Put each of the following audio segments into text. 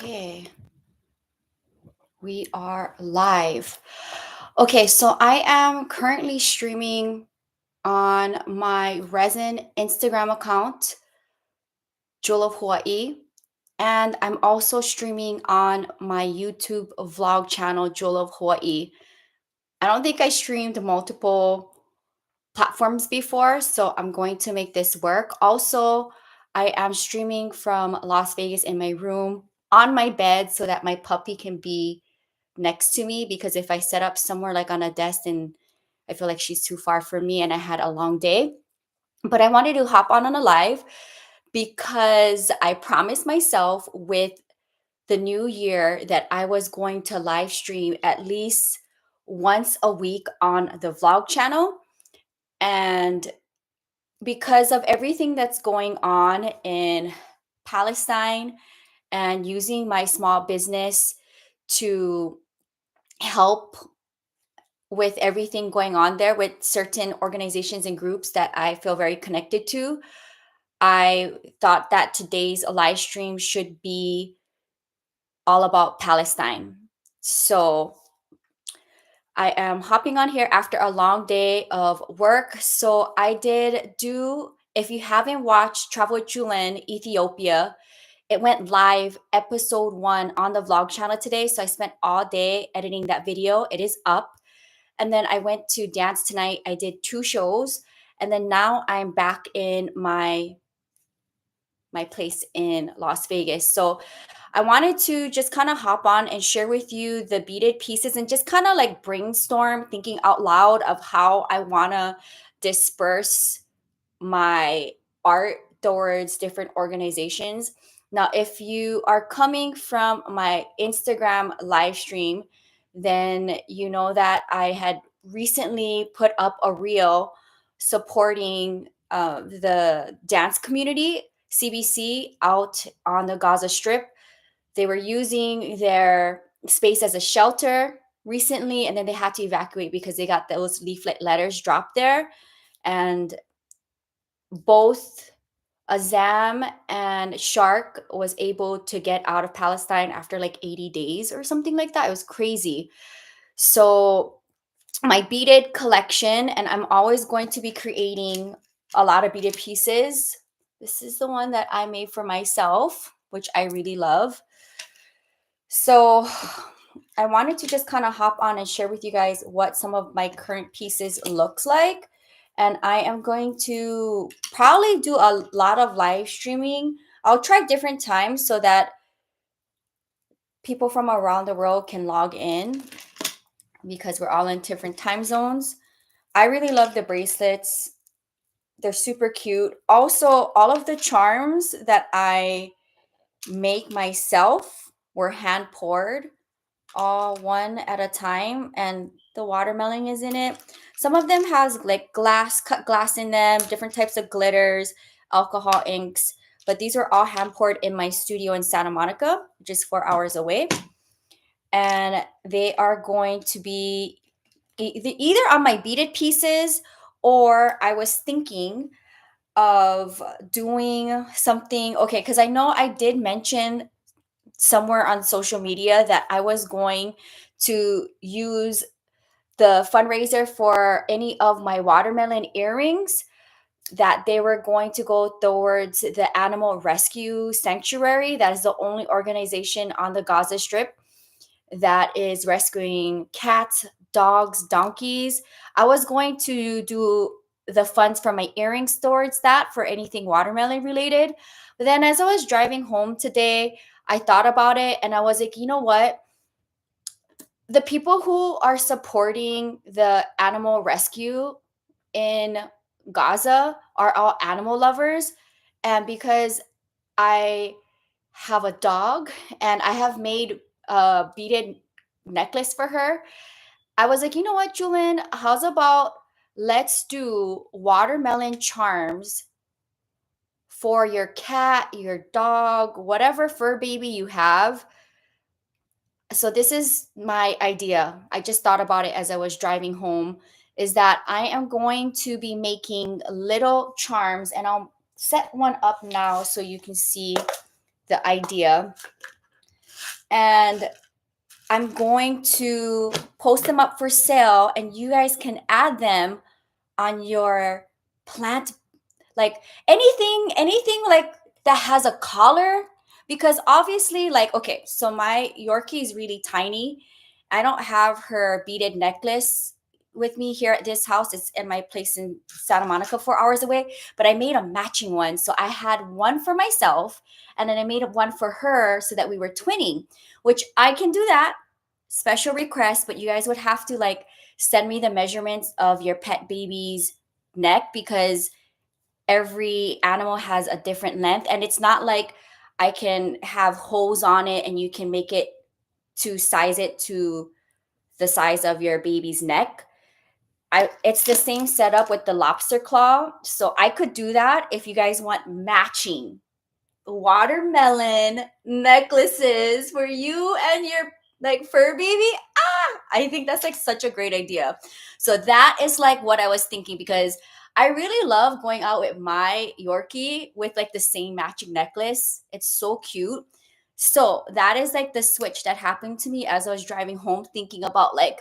Okay, we are live. Okay, so I am currently streaming on my resin Instagram account, Jewel of Hawaii, and I'm also streaming on my YouTube vlog channel, Jewel of Hawaii. I don't think I streamed multiple platforms before, so I'm going to make this work. Also, I am streaming from Las Vegas in my room on my bed so that my puppy can be next to me, because if I set up somewhere like on a desk, then I feel like she's too far from me and I had a long day. But I wanted to hop on a live because I promised myself with the new year that I was going to live stream at least once a week on the vlog channel. And because of everything that's going on in Palestine and using my small business to help with everything going on there with certain organizations and groups that I feel very connected to, I thought that today's live stream should be all about Palestine. So I am hopping on here after a long day of work. So I did do, if you haven't watched Travel with Jewelyn Ethiopia, it went live episode 1 on the vlog channel today. So I spent all day editing that video. It is up. And then I went to dance tonight. I did 2 shows. And then now I'm back in my place in Las Vegas. So I wanted to just kind of hop on and share with you the beaded pieces and just kind of like brainstorm, thinking out loud of how I want to disperse my art towards different organizations. Now, if you are coming from my Instagram live stream, then you know that I had recently put up a reel supporting the dance community, CBC, out on the Gaza Strip. They were using their space as a shelter recently, and then they had to evacuate because they got those leaflet letters dropped there. And both Azam and Shark was able to get out of Palestine after like 80 days or something like that. It was crazy. So my beaded collection, and I'm always going to be creating a lot of beaded pieces. This is the one that I made for myself, which I really love. So I wanted to just kind of hop on and share with you guys what some of my current pieces looks like. And I am going to probably do a lot of live streaming. I'll try different times so that people from around the world can log in because we're all in different time zones. I really love the bracelets. They're super cute. Also, all of the charms that I make myself were hand poured, all one at a time, and the watermelon is in it. Some of them has like cut glass in them, different types of glitters, alcohol inks, but these are all hand poured in my studio in Santa Monica, which is 4 hours away. And they are going to be either on my beaded pieces, or I was thinking of doing something. Okay, because I know I did mention somewhere on social media that I was going to use the fundraiser for any of my watermelon earrings, that they were going to go towards the animal rescue sanctuary. That is the only organization on the Gaza Strip that is rescuing cats, dogs, donkeys. I was going to do the funds from my earrings towards that for anything watermelon related. But then as I was driving home today, I thought about it and I was like, you know what? The people who are supporting the animal rescue in Gaza are all animal lovers. And because I have a dog and I have made a beaded necklace for her, I was like, you know what, Jewelyn, how's about let's do watermelon charms for your cat, your dog, whatever fur baby you have. So this is my idea. I just thought about it as I was driving home, is that I am going to be making little charms, and I'll set one up now so you can see the idea. and I'm going to post them up for sale, and you guys can add them on your plant, like anything like that has a collar, because obviously, like, okay, so my Yorkie is really tiny. I don't have her beaded necklace with me here at this house. It's in my place in Santa Monica, 4 hours away, but I made a matching one. So I had one for myself, and then I made one for her so that we were twinning, which I can do that, special request, but you guys would have to like send me the measurements of your pet baby's neck, because every animal has a different length, and it's not like I can have holes on it and you can make it to size it to the size of your baby's neck. It's the same setup with the lobster claw, so I could do that if you guys want matching watermelon necklaces for you and your like fur baby. I think that's like such a great idea. So that is like what I was thinking, because I really love going out with my Yorkie with like the same matching necklace. It's so cute. So that is like the switch that happened to me as I was driving home, thinking about like,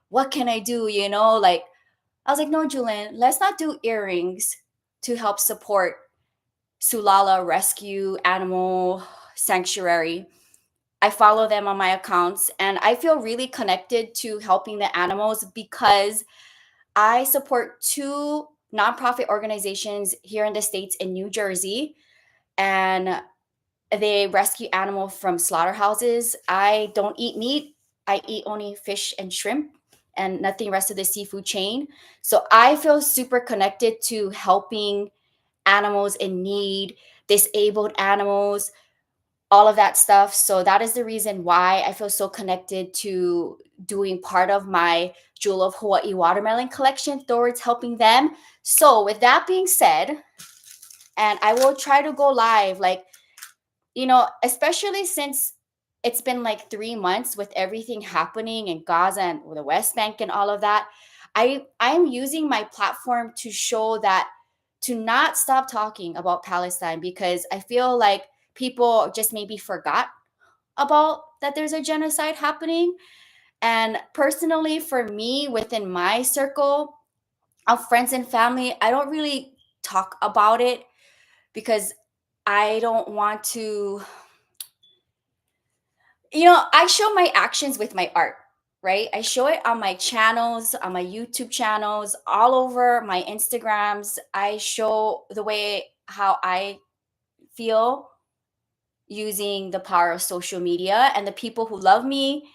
what can I do? Like I was like, no, Jewelyn, let's not do earrings to help support Sulala Rescue Animal Sanctuary. I follow them on my accounts, and I feel really connected to helping the animals because I support two nonprofit organizations here in the States in New Jersey, and they rescue animals from slaughterhouses. I don't eat meat, I eat only fish and shrimp and nothing rest of the seafood chain. So I feel super connected to helping animals in need, disabled animals, all of that stuff. So that is the reason why I feel so connected to doing part of my Jewel of Hawaii watermelon collection towards helping them. So with that being said, and I will try to go live, like, especially since it's been like 3 months with everything happening in Gaza and the West Bank and all of that. I'm using my platform to show that, to not stop talking about Palestine, because I feel like people just maybe forgot about that there's a genocide happening. And personally, for me, within my circle of friends and family, I don't really talk about it because I don't want to, I show my actions with my art, right? I show it on my channels, on my YouTube channels, all over my Instagrams. I show the way how I feel using the power of social media, and the people who love me,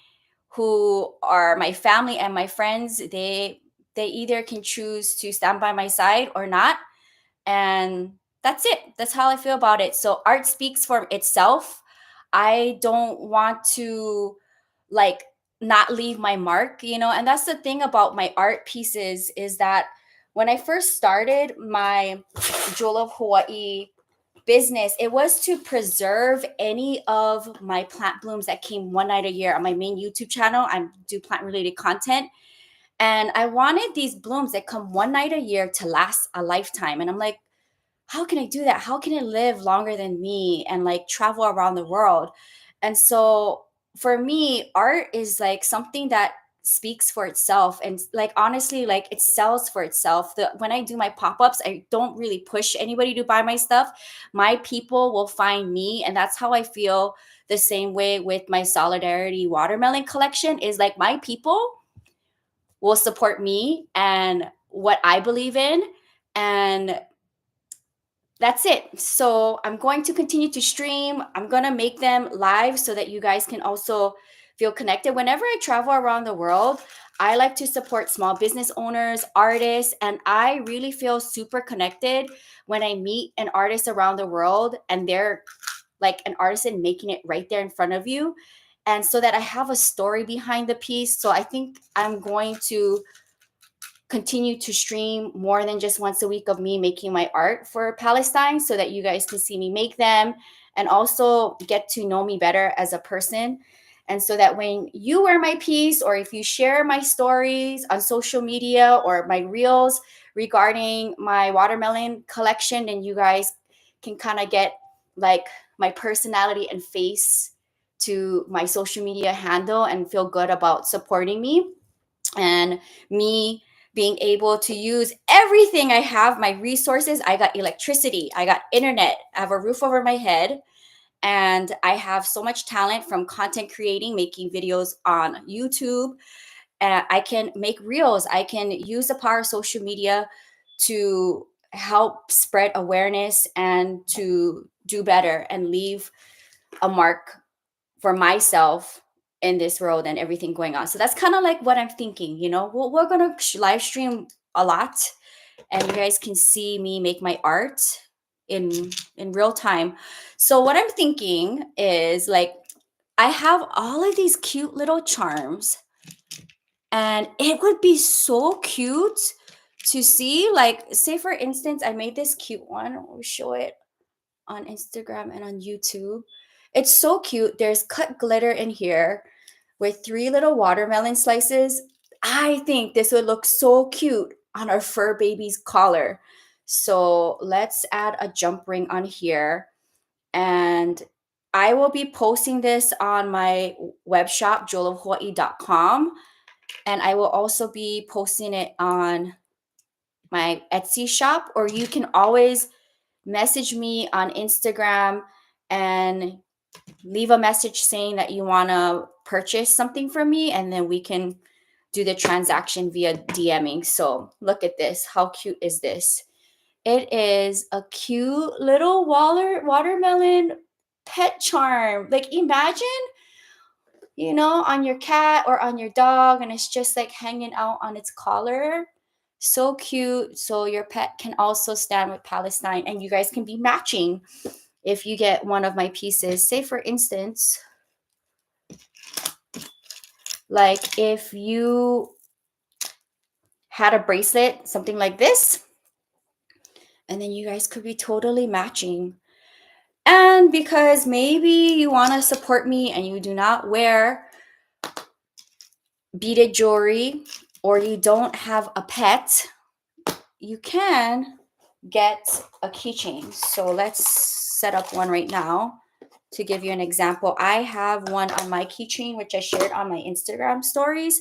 who are my family and my friends, they either can choose to stand by my side or not. And that's it. That's how I feel about it. So art speaks for itself. I don't want to like not leave my mark, and that's the thing about my art pieces, is that when I first started my Jewel of Hawaii business, it was to preserve any of my plant blooms that came one night a year. On my main YouTube channel, I do plant related content, and I wanted these blooms that come one night a year to last a lifetime. And I'm like, how can I do that? How can it live longer than me and like travel around the world? And so for me, art is like something that speaks for itself, and like honestly, like it sells for itself. When I do my pop-ups, I don't really push anybody to buy my stuff. My people will find me, and that's how I feel the same way with my Solidarity watermelon collection, is like my people will support me and what I believe in. And that's it. So I'm going to continue to stream. I'm going to make them live so that you guys can also feel connected. Whenever I travel around the world, I like to support small business owners, artists, and I really feel super connected when I meet an artist around the world and they're like an artisan making it right there in front of you. And so that I have a story behind the piece. So I think I'm going to continue to stream more than just once a week of me making my art for Palestine, so that you guys can see me make them and also get to know me better as a person. And so that when you wear my piece, or if you share my stories on social media or my reels regarding my watermelon collection, then you guys can kind of get like my personality and face to my social media handle and feel good about supporting me, and me being able to use everything I have, my resources. I got electricity, I got internet, I have a roof over my head, and I have so much talent from content creating, making videos on YouTube. I can make reels. I can use the power of social media to help spread awareness and to do better and leave a mark for myself in this world and everything going on. So that's kind of like what I'm thinking. We're going to live stream a lot, and you guys can see me make my art in real time. So what I'm thinking is, like, I have all of these cute little charms, and it would be so cute to see, like, say for instance, I made this cute one. I'll show it on Instagram and on YouTube. It's so cute. There's cut glitter in here with 3 little watermelon slices. I think this would look so cute on our fur baby's collar. So let's add a jump ring on here. And I will be posting this on my web shop, jewelofhawaii.com. And I will also be posting it on my Etsy shop, or you can always message me on Instagram and leave a message saying that you want to purchase something from me, and then we can do the transaction via DMing. So look at this. How cute is this? It is a cute little watermelon pet charm. Like, imagine, on your cat or on your dog, and it's just like hanging out on its collar. So cute. So your pet can also stand with Palestine, and you guys can be matching if you get one of my pieces. Say for instance, like if you had a bracelet, something like this, and then you guys could be totally matching. And because maybe you want to support me and you do not wear beaded jewelry, or you don't have a pet, you can get a keychain. So let's set up one right now to give you an example. I have one on my keychain, which I shared on my Instagram stories,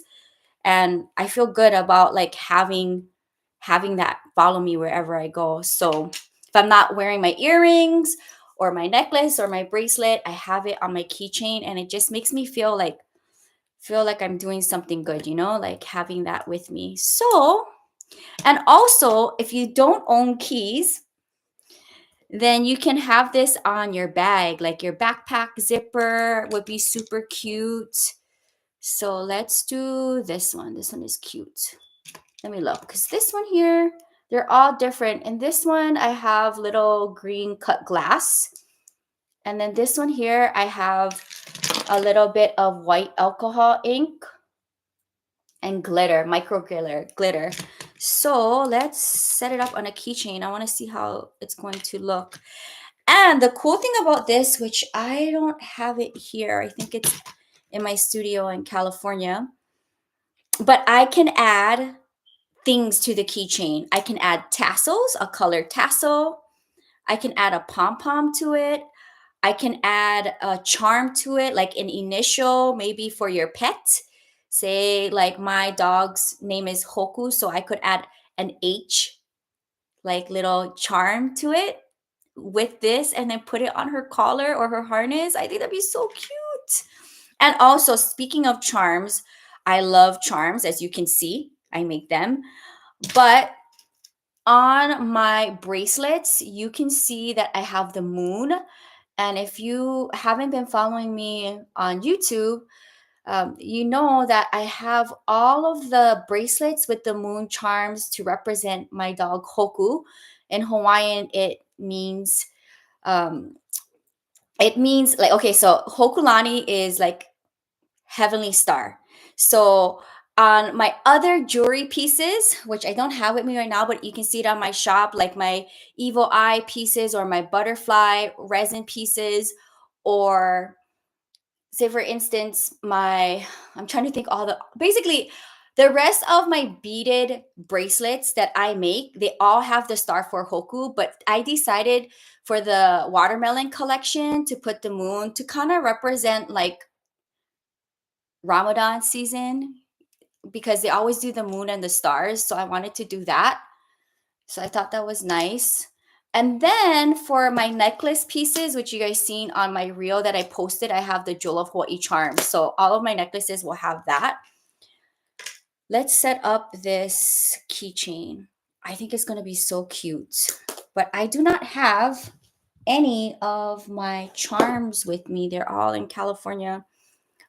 and I feel good about, like, having that follow me wherever I go. So if I'm not wearing my earrings or my necklace or my bracelet, I have it on my keychain, and it just makes me feel like I'm doing something good, like having that with me. So, and also, if you don't own keys, then you can have this on your bag, like your backpack zipper would be super cute. So let's do this one. This one is cute. Let me look, because this one here, they're all different. In this one, I have little green cut glass. And then this one here, I have a little bit of white alcohol ink and glitter, micro glitter. So let's set it up on a keychain. I want to see how it's going to look. And the cool thing about this, which I don't have it here, I think it's in my studio in California, but I can add things to the keychain. I can add tassels, a colored tassel. I can add a pom-pom to it. I can add a charm to it, like an initial, maybe for your pet. Say, like, my dog's name is Hoku, so I could add an H, like, little charm to it with this, and then put it on her collar or her harness. I think that'd be so cute. And also, speaking of charms, I love charms. As you can see, I make them. But on my bracelets, you can see that I have the moon. And if you haven't been following me on YouTube, you know that I have all of the bracelets with the moon charms to represent my dog Hoku. In Hawaiian, um, it means like, okay, so Hokulani is like heavenly star. So on my other jewelry pieces, which I don't have with me right now, but you can see it on my shop, like my evil eye pieces or my butterfly resin pieces, or say for instance, I'm trying to think, all the basically The rest of my beaded bracelets that I make, they all have the star for Hoku, but I decided for the watermelon collection to put the moon to kind of represent like Ramadan season because they always do the moon and the stars. So I wanted to do that. So I thought that was nice. And then for my necklace pieces, which you guys seen on my reel that I posted, I have the Jewel of Hawaii charm. So all of my necklaces will have that. Let's set up this keychain. I think it's going to be so cute. But I do not have any of my charms with me. They're all in California.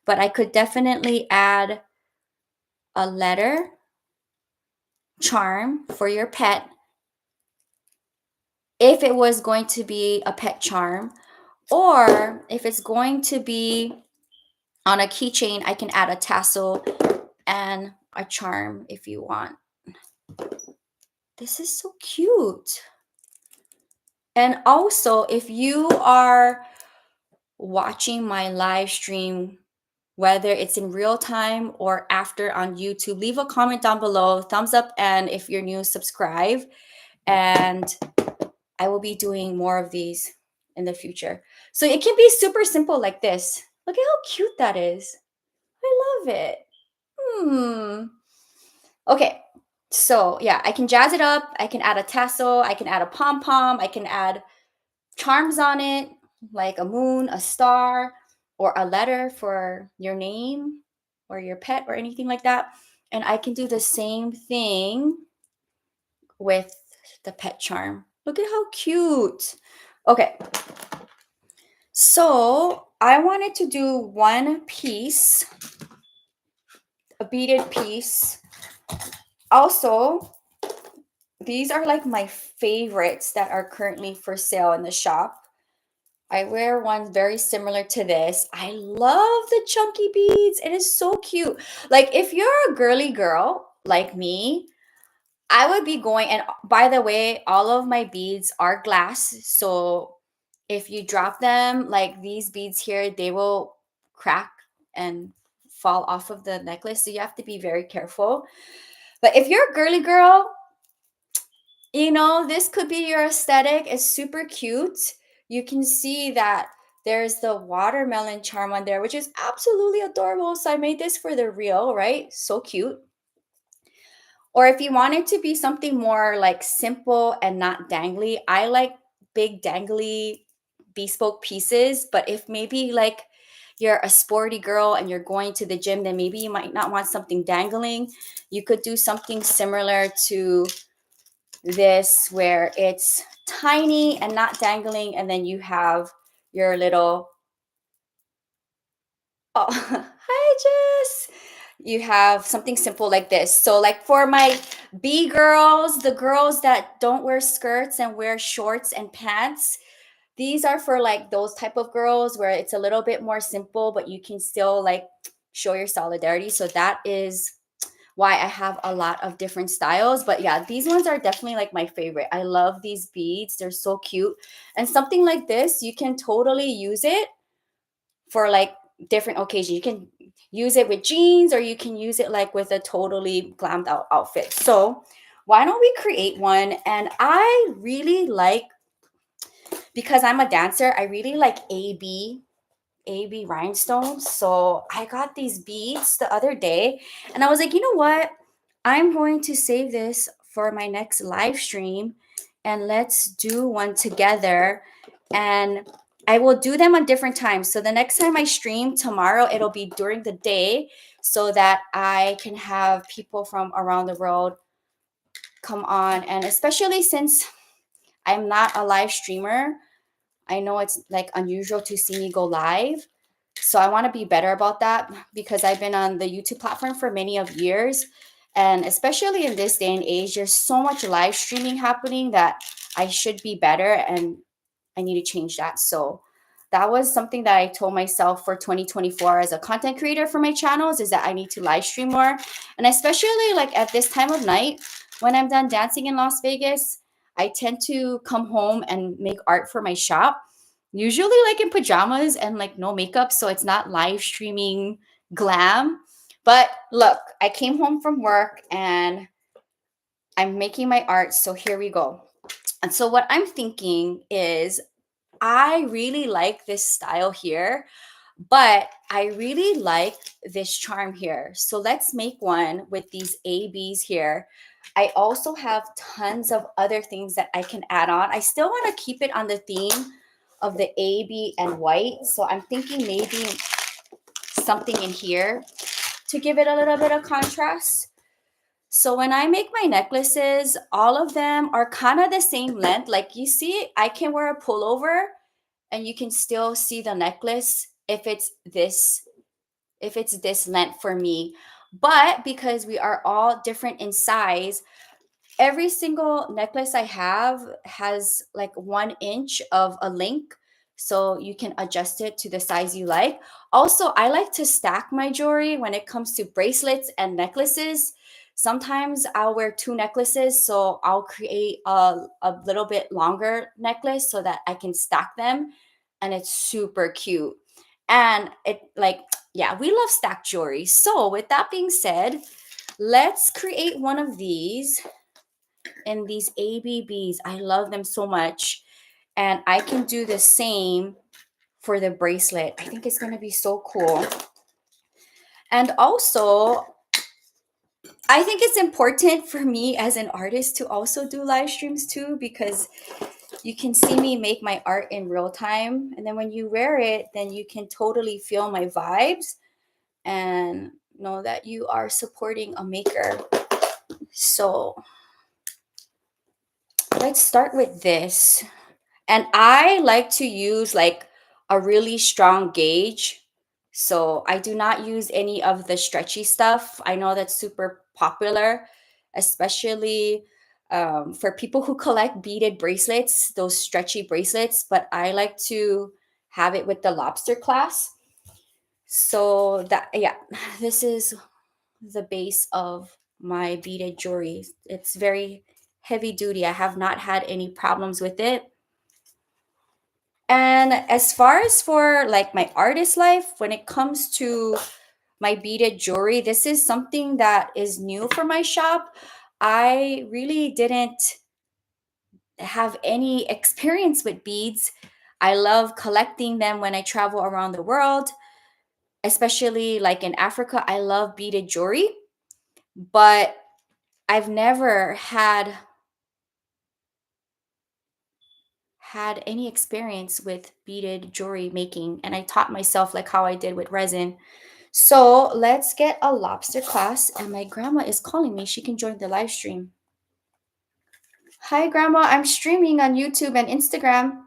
But I could definitely add a letter charm for your pet if it was going to be a pet charm, or if it's going to be on a keychain, I can add a tassel and a charm if you want. This is so cute. And also, if you are watching my live stream, whether it's in real time or after on YouTube, leave a comment down below, thumbs up, and if you're new, subscribe. And I will be doing more of these in the future. So it can be super simple like this. Look at how cute that is. I love it. Okay. So yeah, I can jazz it up. I can add a tassel. I can add a pom-pom. I can add charms on it, like a moon, a star, or a letter for your name or your pet or anything like that. And I can do the same thing with the pet charm. Look at how cute. Okay. So I wanted to do one piece, a beaded piece. Also, these are like my favorites that are currently for sale in the shop. I wear one very similar to this. I love the chunky beads. It is so cute. Like if you're a girly girl like me, I would be going, and by the way, all of my beads are glass. So if you drop them, like these beads here, they will crack and fall off of the necklace. So you have to be very careful. But if you're a girly girl, this could be your aesthetic. It's super cute. You can see that there's the watermelon charm on there, which is absolutely adorable. So I made this for the reel, right? So cute. Or if you want it to be something more like simple and not dangly, I like big dangly bespoke pieces. But if maybe like you're a sporty girl and you're going to the gym, then maybe you might not want something dangling. You could do something similar to this where it's tiny and not dangling, and then you have your little hi Jess, you have something simple like this. So like for my B girls, the girls that don't wear skirts and wear shorts and pants, these are for like those type of girls where it's a little bit more simple but you can still like show your solidarity. So that is why I have a lot of different styles. But yeah, these ones are definitely like my favorite. I love these beads. They're so cute. And something like this, you can totally use it for like different occasions. You can use it with jeans, or you can use it like with a totally glammed out outfit. So why don't we create one? And I really like, because I'm a dancer, I really like AB rhinestones. So I got these beads the other day and I was like, you know what? I'm going to save this for my next live stream and let's do one together. And I will do them on different times. So the next time I stream tomorrow, it'll be during the day so that I can have people from around the world come on. And especially since I'm not a live streamer, I know it's like unusual to see me go live. So I want to be better about that because I've been on the YouTube platform for many of years. And especially in this day and age, there's so much live streaming happening that I should be better and I need to change that. So that was something that I told myself for 2024 as a content creator for my channels, is that I need to live stream more. And especially like at this time of night when I'm done dancing in Las Vegas, I tend to come home and make art for my shop, usually like in pajamas and like no makeup. So it's not live streaming glam. But look, I came home from work and I'm making my art. So here we go. And so what I'm thinking is I really like this style here, but I really like this charm here. So let's make one with these ABs here. I also have tons of other things that I can add on. I still want to keep it on the theme of the AB and white. So I'm thinking maybe something in here to give it a little bit of contrast. So when I make my necklaces, all of them are kind of the same length. Like you see, I can wear a pullover and you can still see the necklace if it's this length for me. But because we are all different in size, every single necklace I have has like 1 inch of a link. So you can adjust it to the size you like. Also, I like to stack my jewelry when it comes to bracelets and necklaces. Sometimes I'll wear two necklaces, so I'll create a little bit longer necklace so that I can stack them. And it's super cute. And it, like, yeah, we love stacked jewelry. So, with that being said, let's create one of these and these ABBs. I love them so much. And I can do the same for the bracelet. I think it's going to be so cool. And also, I think it's important for me as an artist to also do live streams too, because you can see me make my art in real time. And then when you wear it, then you can totally feel my vibes and know that you are supporting a maker. So let's start with this. And I like to use like a really strong gauge. So I do not use any of the stretchy stuff. I know that's super popular, especially for people who collect beaded bracelets, those stretchy bracelets. But I like to have it with the lobster clasp. So that, yeah, this is the base of my beaded jewelry. It's very heavy duty. I have not had any problems with it. And as far as for like my artist life, when it comes to my beaded jewelry, this is something that is new for my shop. I really didn't have any experience with beads. I love collecting them when I travel around the world, especially like in Africa. I love beaded jewelry, but I've never had any experience with beaded jewelry making, and I taught myself like how I did with resin. So let's get a lobster class. And my grandma is calling me. She can join the live stream. Hi, grandma. I'm streaming on YouTube and Instagram.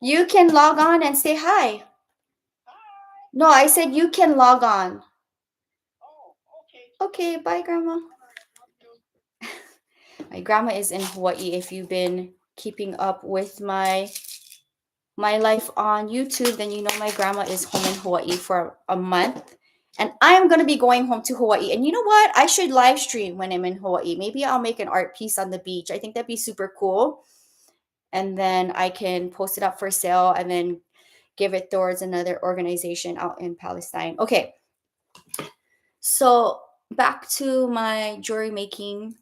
You can log on and say hi. No, I said you can log on. Okay, bye, grandma. My grandma is in Hawaii. If you've been keeping up with my life on YouTube, then you know my grandma is home in Hawaii for a month. And I'm going to be going home to Hawaii. And you know what? I should live stream when I'm in Hawaii. Maybe I'll make an art piece on the beach. I think that'd be super cool. And then I can post it up for sale and then give it towards another organization out in Palestine. Okay. So back to my jewelry making.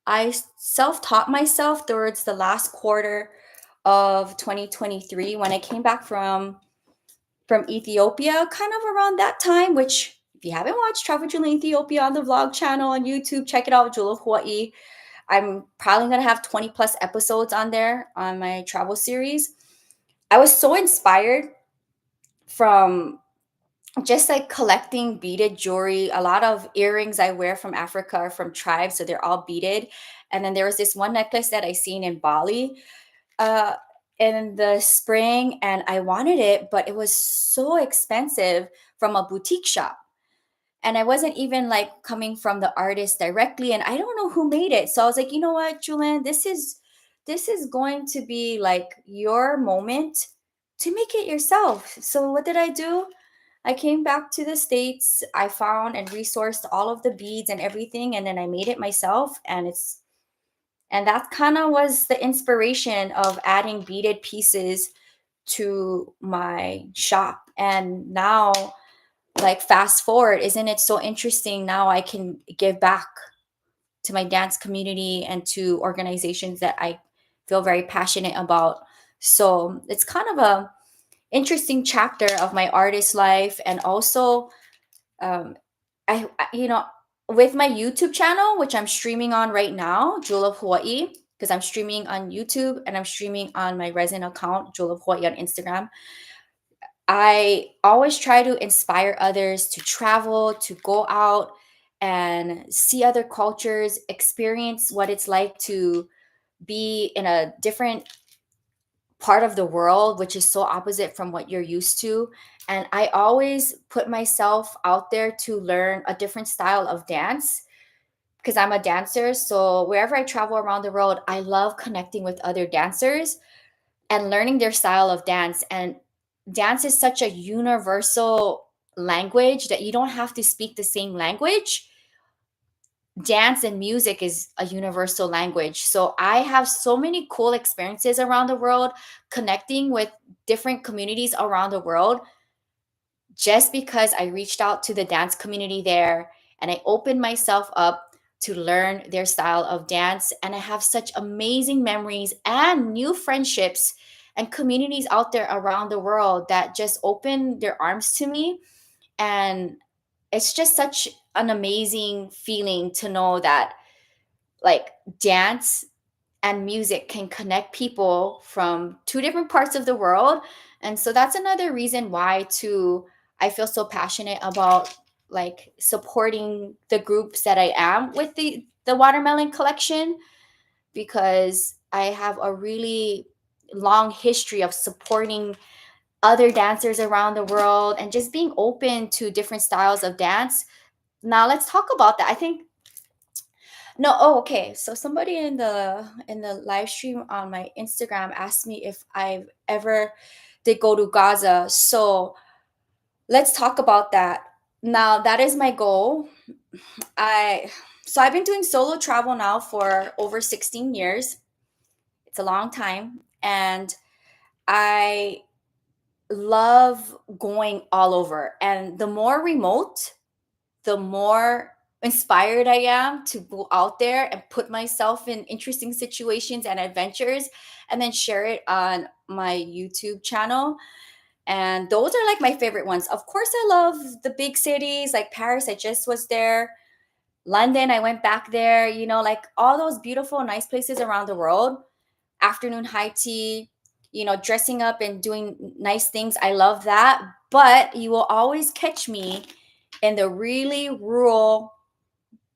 I self-taught myself towards the last quarter of 2023 when I came back from Ethiopia, kind of around that time, which if you haven't watched Travel Jewelyn Ethiopia on the vlog channel on YouTube, check it out, Jewel of Hawaii. I'm probably going to have 20 plus episodes on there on my travel series. I was so inspired from just like collecting beaded jewelry. A lot of earrings I wear from Africa are from tribes, so they're all beaded. And then there was this one necklace that I seen in Bali uh in the spring, and I wanted it, but it was so expensive from a boutique shop. And I wasn't even like coming from the artist directly, and I don't know who made it. So I was like, you know what, Jewelyn, this is going to be like your moment to make it yourself. So what did I do? I came back to the States. I found and resourced all of the beads and everything, and then I made it myself. And that kind of was the inspiration of adding beaded pieces to my shop. And now like fast forward, isn't it so interesting now I can give back to my dance community and to organizations that I feel very passionate about. So it's kind of a interesting chapter of my artist life. And also um, you know, with my YouTube channel, which I'm streaming on right now, Jewel of Hawaii, because I'm streaming on YouTube and I'm streaming on my resin account, Jewel of Hawaii on Instagram. I always try to inspire others to travel, to go out and see other cultures, experience what it's like to be in a different part of the world, which is so opposite from what you're used to. And I always put myself out there to learn a different style of dance because I'm a dancer. So wherever I travel around the world, I love connecting with other dancers and learning their style of dance. And dance is such a universal language that you don't have to speak the same language. Dance and music is a universal language. So I have so many cool experiences around the world connecting with different communities around the world just because I reached out to the dance community there and I opened myself up to learn their style of dance. And I have such amazing memories and new friendships and communities out there around the world that just open their arms to me. And it's just such an amazing feeling to know that like dance and music can connect people from two different parts of the world. And so that's another reason why too I feel so passionate about like supporting the groups that I am with the watermelon collection, because I have a really long history of supporting other dancers around the world and just being open to different styles of dance. Now let's talk about that. I think no, oh, okay. So somebody in the live stream on my Instagram asked me if I've ever did go to Gaza. So let's talk about that. Now that is my goal. I I've been doing solo travel now for over 16 years. It's a long time. And I love going all over. And the more remote, the more inspired I am to go out there and put myself in interesting situations and adventures and then share it on my YouTube channel. And those are like my favorite ones. Of course, I love the big cities like Paris. I just was there. London, I went back there, like all those beautiful, nice places around the world. Afternoon high tea, dressing up and doing nice things. I love that. But you will always catch me in the really rural,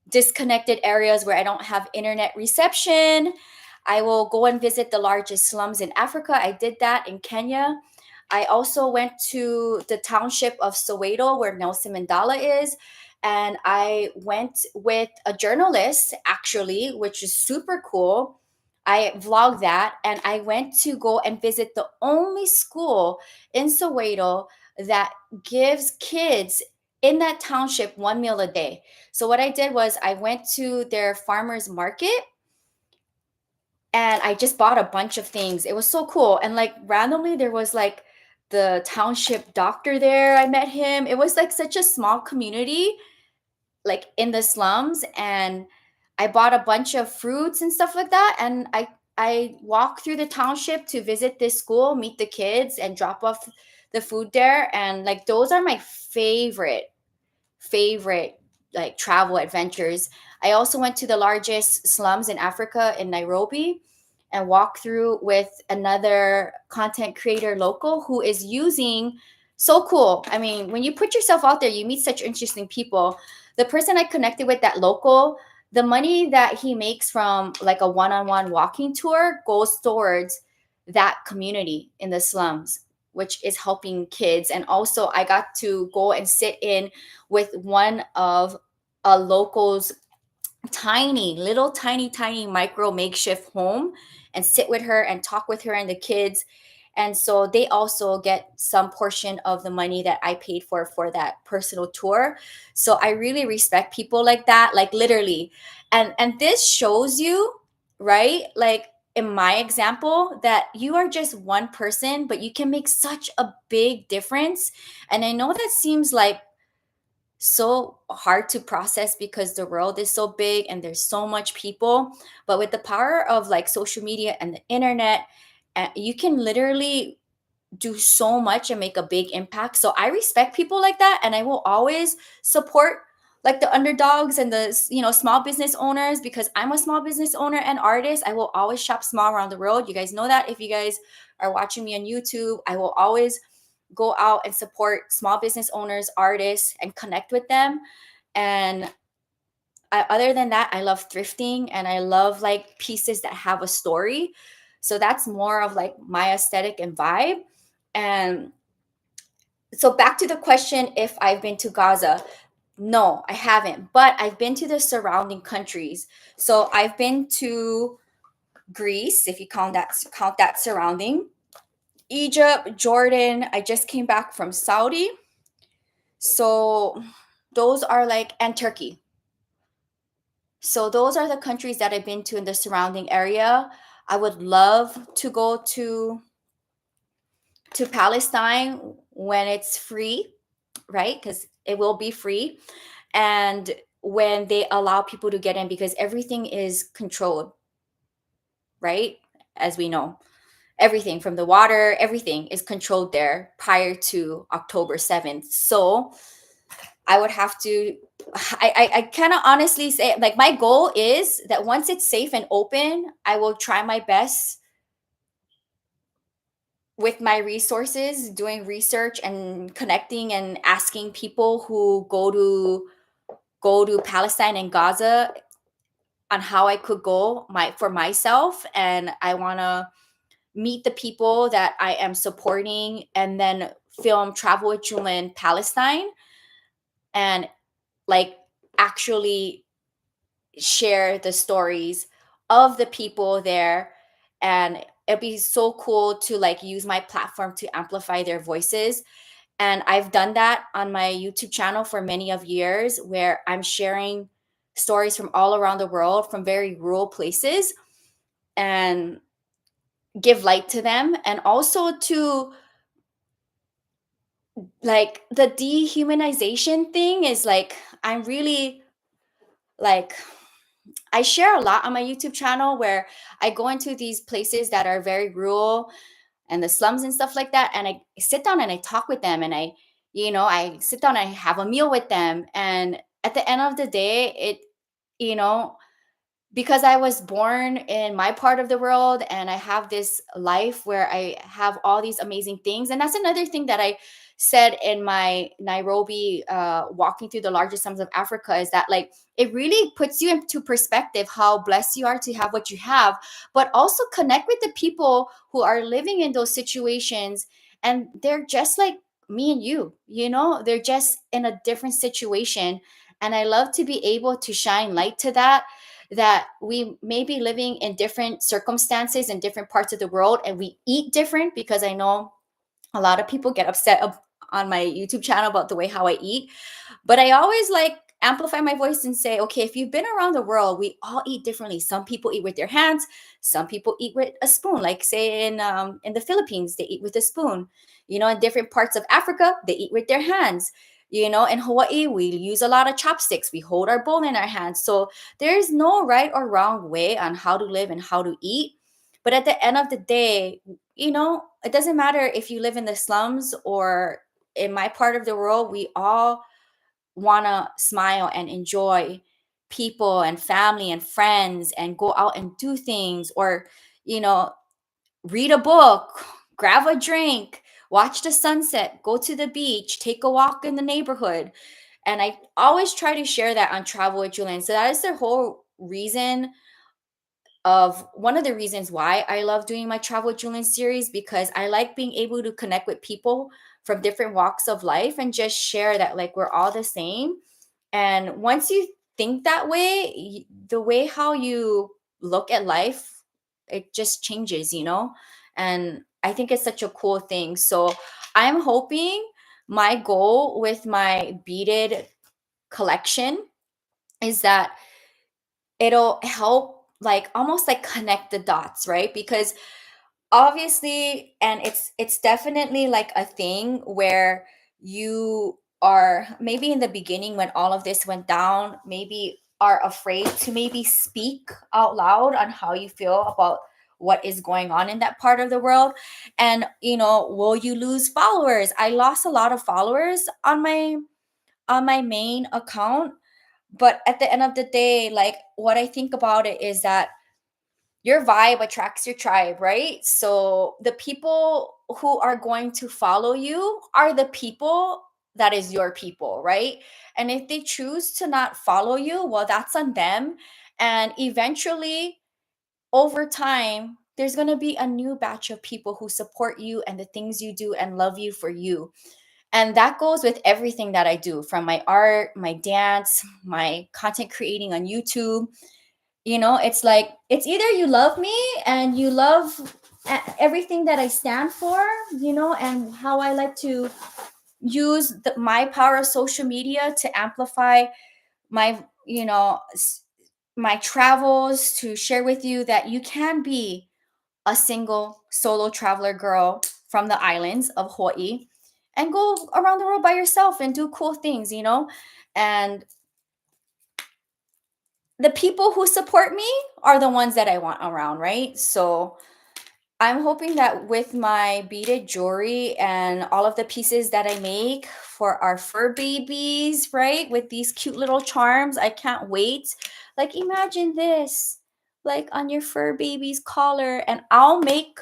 disconnected areas where I don't have internet reception. I will go and visit the largest slums in Africa. I did that in Kenya. I also went to the township of Soweto where Nelson Mandela is. And I went with a journalist, actually, which is super cool. I vlogged that. And I went to go and visit the only school in Soweto that gives kids in that township one meal a day. So what I did was I went to their farmers market and I just bought a bunch of things. It was so cool. And like randomly there was like the township doctor there. I met him. It was like such a small community like in the slums, and I bought a bunch of fruits and stuff like that, and I walked through the township to visit this school, meet the kids and drop off the food there, and like those are my favorite like travel adventures. I also went to the largest slums in Africa in Nairobi and walked through with another content creator local who is using so cool. I mean, when you put yourself out there, you meet such interesting people. The person I connected with, that local, the money that he makes from like a one-on-one walking tour goes towards that community in the slums, which is helping kids. And also I got to go and sit in with one of a local's tiny micro makeshift home and sit with her and talk with her and the kids. And so they also get some portion of the money that I paid for that personal tour. So I really respect people like that, like literally. And this shows you, right, like in my example, that you are just one person but you can make such a big difference. And I know that seems like so hard to process because the world is so big and there's so much people. But with the power of like social media and the internet, you can literally do so much and make a big impact. So I respect people like that, and I will always support like the underdogs and the small business owners, because I'm a small business owner and artist. I will always shop small around the world. You guys know that if you guys are watching me on YouTube. I will always go out and support small business owners, artists, and connect with them. And other than that, I love thrifting and I love like pieces that have a story. So that's more of like my aesthetic and vibe. And so back to the question, if I've been to Gaza. No, I haven't, but I've been to the surrounding countries. So I've been to Greece, if you count that surrounding, Egypt, Jordan. I just came back from Saudi. So those are like, and Turkey. So those are the countries that I've been to in the surrounding area. I would love to go to Palestine when it's free, right? Because it will be free. And when they allow people to get in, because everything is controlled, right? As we know, everything from the water, everything is controlled there prior to October 7th. So I would have to, I cannot honestly say, like, my goal is that once it's safe and open, I will try my best with my resources, doing research and connecting and asking people who go to Palestine and Gaza on how I could go for myself. And I want to meet the people that I am supporting and then film Travel with Jewelyn Palestine, and like actually share the stories of the people there. And it'd be so cool to like use my platform to amplify their voices. And I've done that on my YouTube channel for many of years, where I'm sharing stories from all around the world, from very rural places, and give light to them. And also to, like, the dehumanization thing is like, I'm really like, I share a lot on my YouTube channel where I go into these places that are very rural and the slums and stuff like that. And I sit down and I talk with them, and I sit down and I have a meal with them. And at the end of the day, you know, because I was born in my part of the world and I have this life where I have all these amazing things. And that's another thing that I said in my Nairobi, walking through the largest slums of Africa, is that like it really puts you into perspective how blessed you are to have what you have, but also connect with the people who are living in those situations. And they're just like me and they're just in a different situation. And I love to be able to shine light to that we may be living in different circumstances in different parts of the world, and we eat different, because I know a lot of people get upset on my YouTube channel about the way how I eat. But I always like amplify my voice and say, okay, if you've been around the world, we all eat differently. Some people eat with their hands, some people eat with a spoon. Like say in the Philippines, they eat with a spoon. In different parts of Africa, they eat with their hands. In Hawaii, we use a lot of chopsticks. We hold our bowl in our hands. So there's no right or wrong way on how to live and how to eat. But at the end of the day, it doesn't matter if you live in the slums or in my part of the world. We all want to smile and enjoy people and family and friends and go out and do things, or you know read a book, grab a drink, watch the sunset, go to the beach, take a walk in the neighborhood. And I always try to share that on Travel with Julian. So that is the whole reason, of one of the reasons why I love doing my Travel with Julian series, because I like being able to connect with people from different walks of life and just share that like we're all the same. And once you think that way, the way how you look at life, it just changes. And I think it's such a cool thing. So I'm hoping my goal with my beaded collection is that it'll help like almost like connect the dots, right? Because obviously, and it's definitely like a thing where you are maybe in the beginning when all of this went down, maybe are afraid to maybe speak out loud on how you feel about what is going on in that part of the world. And will you lose followers? I lost a lot of followers on my main account, but at the end of the day, like, what I think about it is that your vibe attracts your tribe, right? So the people who are going to follow you are the people that is your people, right? And if they choose to not follow you, well, that's on them. And eventually, over time, there's going to be a new batch of people who support you and the things you do and love you for you. And that goes with everything that I do, from my art, my dance, my content creating on YouTube. It's like, it's either you love me and you love everything that I stand for, and how I like to use my power of social media to amplify my, my travels, to share with you that you can be a single solo traveler girl from the islands of Hawaii and go around the world by yourself and do cool things, and the people who support me are the ones that I want around, right? So I'm hoping that with my beaded jewelry and all of the pieces that I make for our fur babies, right? With these cute little charms, I can't wait. Like, imagine this, like on your fur baby's collar. And I'll make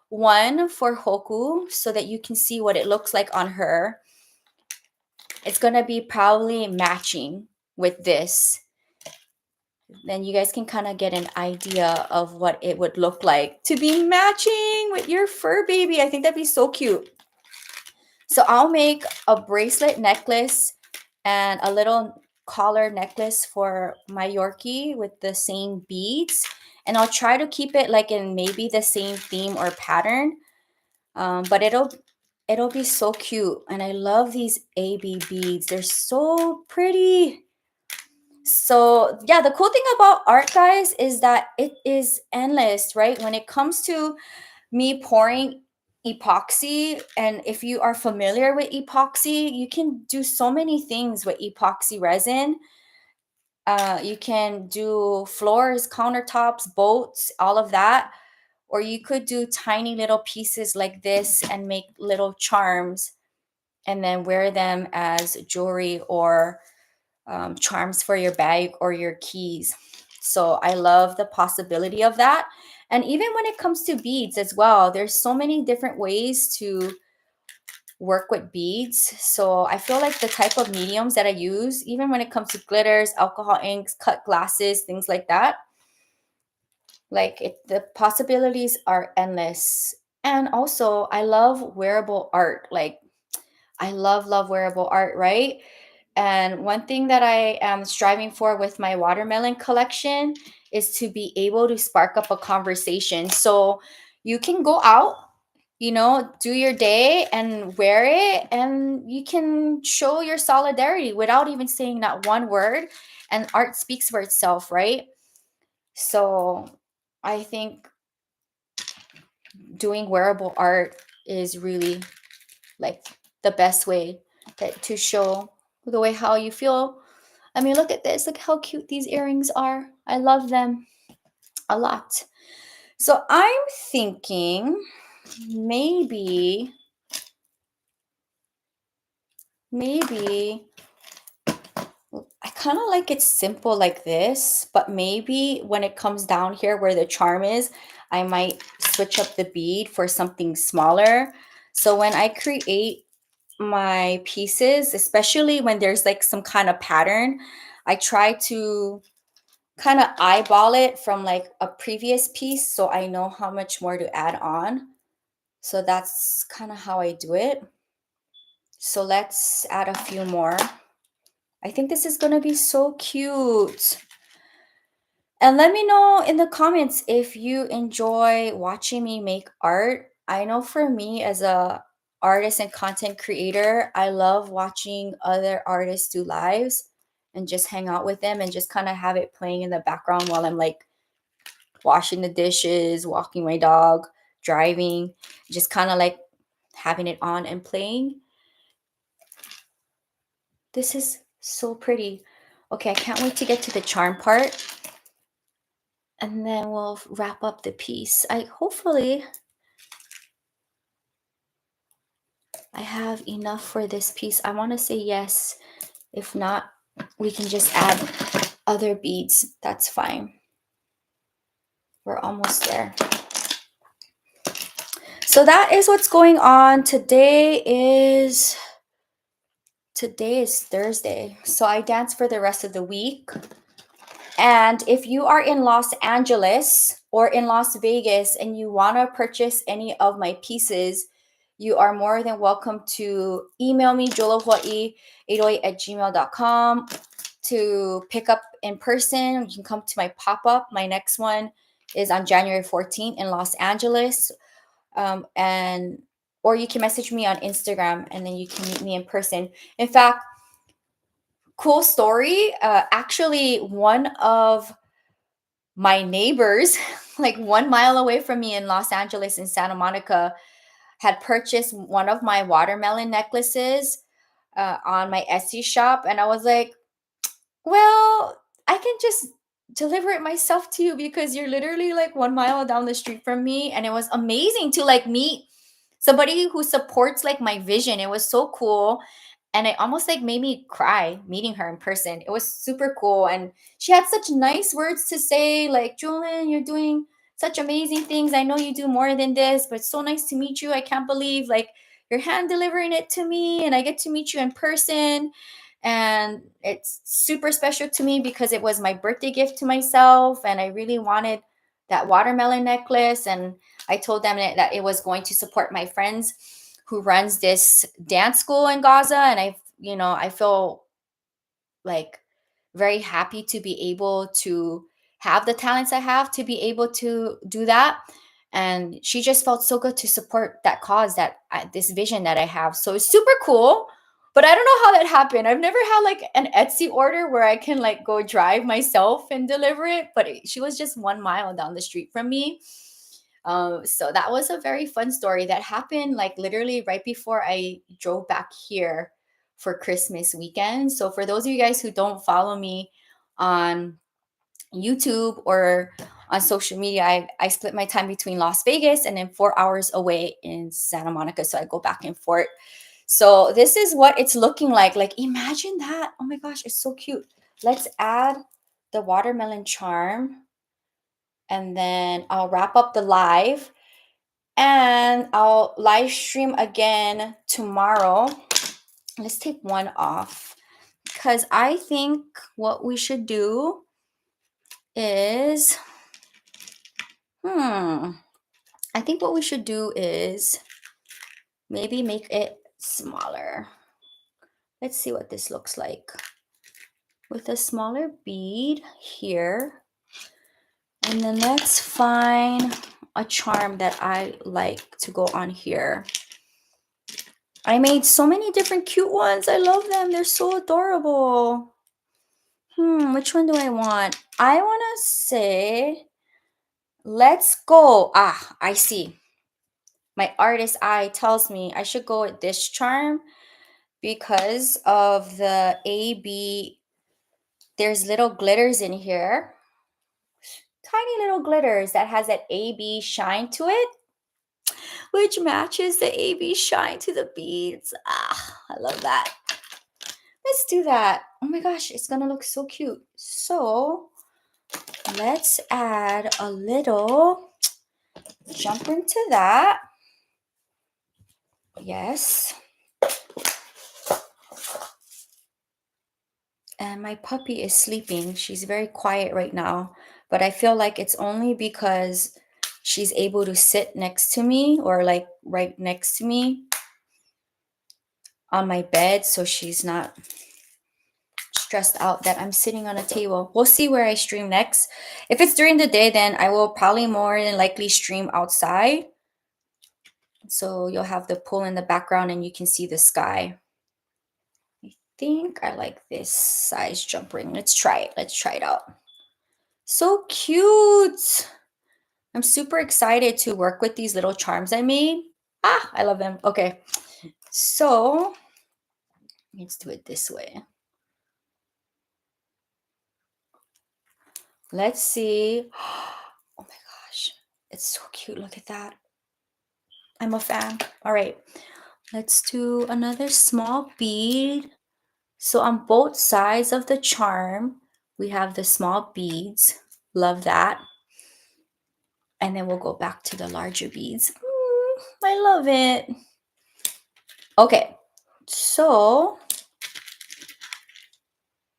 one for Hoku so that you can see what it looks like on her. It's going to be probably matching with this. Then you guys can kind of get an idea of what it would look like to be matching with your fur baby. I think that'd be so cute. So I'll make a bracelet necklace and a little collar necklace for my Yorkie with the same beads. And I'll try to keep it like in maybe the same theme or pattern. But it'll be so cute. And I love these AB beads. They're so pretty. So, yeah, the cool thing about art, guys, is that it is endless, right? When it comes to me pouring epoxy, and if you are familiar with epoxy, you can do so many things with epoxy resin. You can do floors, countertops, boats, all of that. Or you could do tiny little pieces like this and make little charms and then wear them as jewelry or charms for your bag or your keys. So I love the possibility of that. And even when it comes to beads as well, there's so many different ways to work with beads. So I feel like the type of mediums that I use, even when it comes to glitters, alcohol inks, cut glasses, things like that, the possibilities are endless. And also, I love wearable art. Like, I love wearable art, right? And one thing that I am striving for with my watermelon collection is to be able to spark up a conversation. So you can go out, do your day and wear it, and you can show your solidarity without even saying that one word. And art speaks for itself, right? So I think doing wearable art is really like the best way to show the way how you feel. I mean, look at this. Look how cute these earrings are. I love them a lot. So I'm thinking maybe I kind of like it simple like this, but maybe when it comes down here where the charm is, I might switch up the bead for something smaller. So when I create my pieces, especially when there's like some kind of pattern, I try to kind of eyeball it from like a previous piece so I know how much more to add on. So that's kind of how I do it. So let's add a few more. I think this is going to be so cute. And let me know in the comments if you enjoy watching me make art. I know for me as a artist and content creator, I love watching other artists do lives and just hang out with them and just kind of have it playing in the background while I'm like washing the dishes, walking my dog, driving, just kind of like having it on and playing. This is so pretty. Okay, I can't wait to get to the charm part, and then we'll wrap up the piece. I have enough for this piece. I want to say yes. If not, we can just add other beads. That's fine. We're almost there. So that is what's going on. Today is Thursday. So I dance for the rest of the week. And if you are in Los Angeles or in Las Vegas and you want to purchase any of my pieces, you are more than welcome to email me, joelahoi808@gmail.com, to pick up in person. You can come to my pop-up. My next one is on January 14th in Los Angeles. And or you can message me on Instagram and then you can meet me in person. In fact, cool story. Actually, one of my neighbors, like 1 mile away from me in Los Angeles in Santa Monica, had purchased one of my watermelon necklaces on my Etsy shop. And I was like, well, I can just deliver it myself to you because you're literally like 1 mile down the street from me. And it was amazing to like meet somebody who supports like my vision. It was so cool. And it almost like made me cry meeting her in person. It was super cool. And she had such nice words to say, like, Jewelyn, you're doing such amazing things. I know you do more than this, but it's so nice to meet you. I can't believe like you're hand delivering it to me and I get to meet you in person. And it's super special to me because it was my birthday gift to myself. And I really wanted that watermelon necklace. And I told them that it was going to support my friends who runs this dance school in Gaza. And I feel like very happy to be able to have the talents I have to be able to do that. And she just felt so good to support that cause, this vision that I have. So it's super cool. But I don't know how that happened. I've never had like an Etsy order where I can like go drive myself and deliver it. But she was just 1 mile down the street from me. So that was a very fun story that happened like literally right before I drove back here for Christmas weekend. So for those of you guys who don't follow me on YouTube or on social media, I split my time between Las Vegas and then 4 hours away in Santa Monica. So I go back and forth. So this is what it's looking like. Like imagine that. Oh my gosh, it's so cute. Let's add the watermelon charm. And then I'll wrap up the live and I'll live stream again tomorrow. Let's take one off because I think what we should do is, I think what we should do is maybe make it smaller. Let's see what this looks like with a smaller bead here. And then let's find a charm that I like to go on here. I made so many different cute ones. I love them. They're so adorable. Which one do I want? I want to say, let's go. I see. My artist eye tells me I should go with this charm because of the AB. There's little glitters in here. Tiny little glitters that has that AB shine to it, which matches the AB shine to the beads. I love that. Let's do that. Oh my gosh, it's gonna look so cute. So let's add a little jump into that. Yes. And my puppy is sleeping. She's very quiet right now, but I feel like it's only because she's able to sit next to me or like right next to me on my bed, so she's not stressed out that I'm sitting on a table. We'll see where I stream next. If it's during the day, then I will probably more than likely stream outside. So you'll have the pool in the background and you can see the sky. I think I like this size jump ring. Let's try it. Let's try it out. So cute. I'm super excited to work with these little charms I made. I love them. Okay. So Let's do it this way. Let's see. Oh my gosh. It's so cute. Look at that. I'm a fan. All right. Let's do another small bead. So on both sides of the charm, we have the small beads. Love that. And then we'll go back to the larger beads. I love it. Okay. So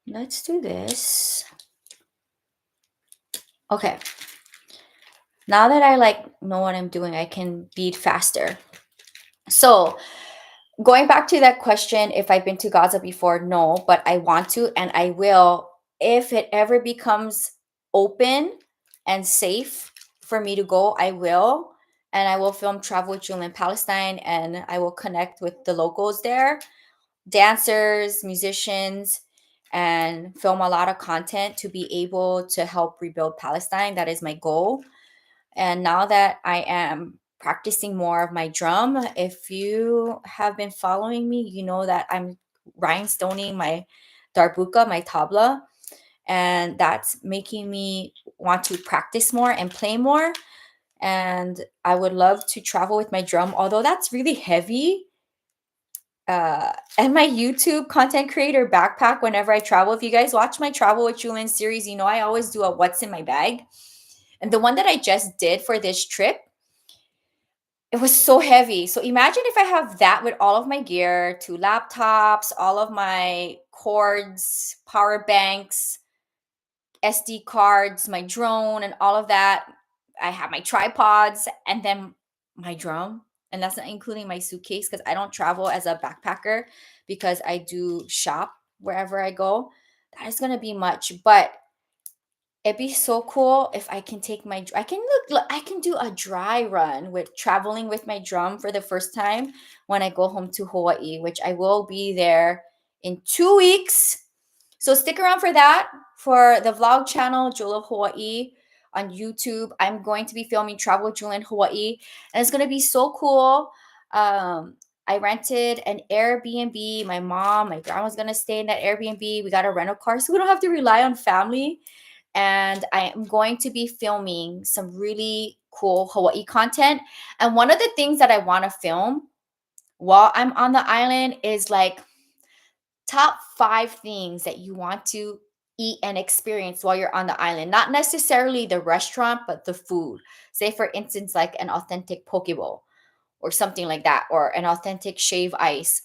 let's do this. Okay. Now that I know what I'm doing, I can bead faster. So going back to that question, if I've been to Gaza before, no, but I want to and I will if it ever becomes open and safe for me to go, I will. And I will film Travel with Jewelyn in Palestine and I will connect with the locals there, dancers, musicians, and film a lot of content to be able to help rebuild Palestine. That is my goal. And now that I am practicing more of my drum, if you have been following me, you know that I'm rhinestoning my darbuka, my tabla, and that's making me want to practice more and play more. And I would love to travel with my drum, although that's really heavy. And my YouTube content creator backpack whenever I travel. If you guys watch my Travel with Jewelyn series, you know I always do a what's in my bag. And the one that I just did for this trip, it was so heavy. So imagine if I have that with all of my gear, two laptops, all of my cords, power banks, SD cards, my drone, and all of that. I have my tripods and then my drum. And that's not including my suitcase because I don't travel as a backpacker because I do shop wherever I go. That is going to be much. But it'd be so cool if I can take my I can look I can do a dry run with traveling with my drum for the first time when I go home to Hawaii, which I will be there in 2 weeks. So stick around for that for the vlog channel Jewel of Hawaii on YouTube. I'm going to be filming Travel with Jewel in Hawaii and it's going to be so cool. I rented an Airbnb. My grandma's going to stay in that Airbnb. We got a rental car so we don't have to rely on family and I am going to be filming some really cool Hawaii content. And one of the things that I want to film while I'm on the island is top 5 things that you want to eat and experience while you're on the island. Not necessarily the restaurant, but the food. Say, for instance, like an authentic poke bowl or something like that, or an authentic shave ice,